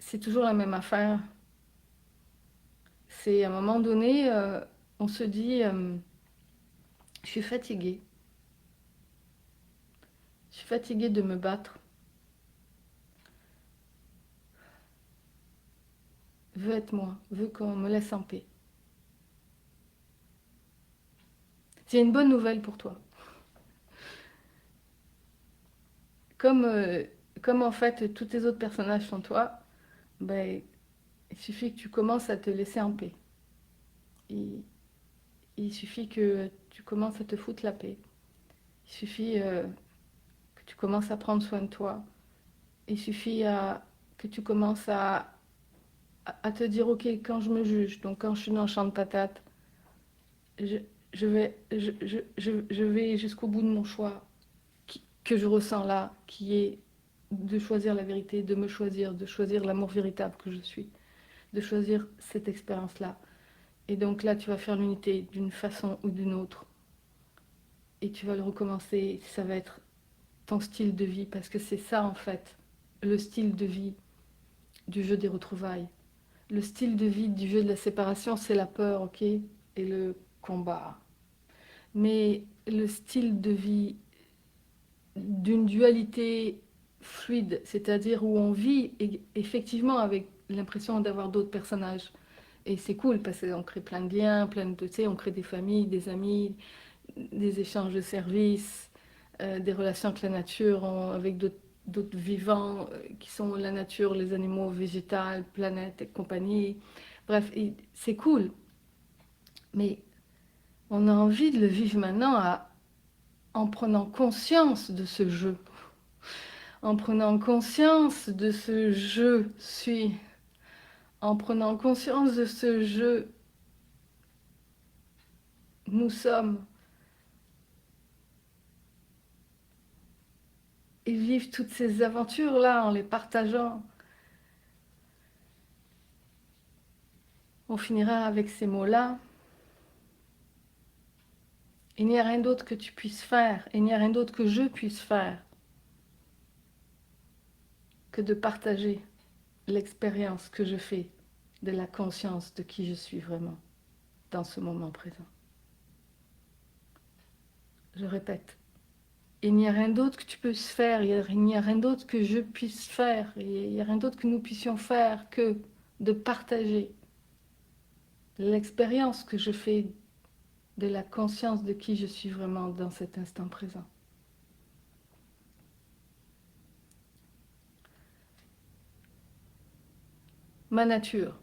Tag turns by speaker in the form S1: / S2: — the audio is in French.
S1: c'est toujours la même affaire. C'est à un moment donné, on se dit, je suis fatiguée. Je suis fatiguée de me battre. Veux être moi. Veux qu'on me laisse en paix. J'ai une bonne nouvelle pour toi. Comme, euh, comme en fait tous tes autres personnages sont toi, ben, il suffit que tu commences à te laisser en paix. Il, il suffit que tu commences à te foutre la paix. Il suffit que tu commences à prendre soin de toi. Il suffit que tu commences à te dire, ok, quand je me juge, donc quand je suis dans le champ de patates, je, je vais jusqu'au bout de mon choix que je ressens là, qui est de choisir la vérité, de choisir l'amour véritable que je suis, de choisir cette expérience-là. Et donc là, tu vas faire l'unité d'une façon ou d'une autre. Et tu vas le recommencer. Ça va être ton style de vie, parce que c'est ça en fait, le style de vie du jeu des retrouvailles. Le style de vie du jeu de la séparation, c'est la peur, ok, et le combat. Mais le style de vie d'une dualité fluide, c'est-à-dire où on vit effectivement avec l'impression d'avoir d'autres personnages. Et c'est cool parce qu'on crée plein de liens, plein de, tu sais, on crée des familles, des amis, des échanges de services, des relations avec la nature, avec d'autres vivants qui sont la nature, les animaux, végétales, planètes et compagnie. Bref, c'est cool. Mais on a envie de le vivre maintenant en prenant conscience de ce jeu, en prenant conscience de ce je suis, en prenant conscience de ce je nous sommes, et vivre toutes ces aventures-là en les partageant. On finira avec ces mots-là. Il n'y a rien d'autre que tu puisses faire, il n'y a rien d'autre que je puisse faire que de partager l'expérience que je fais de la conscience de qui je suis vraiment dans ce moment présent. Je répète, il n'y a rien d'autre que tu puisses faire, il n'y a rien d'autre que je puisse faire, il n'y a rien d'autre que nous puissions faire que de partager l'expérience que je fais de la conscience de qui je suis vraiment dans cet instant présent. Ma nature,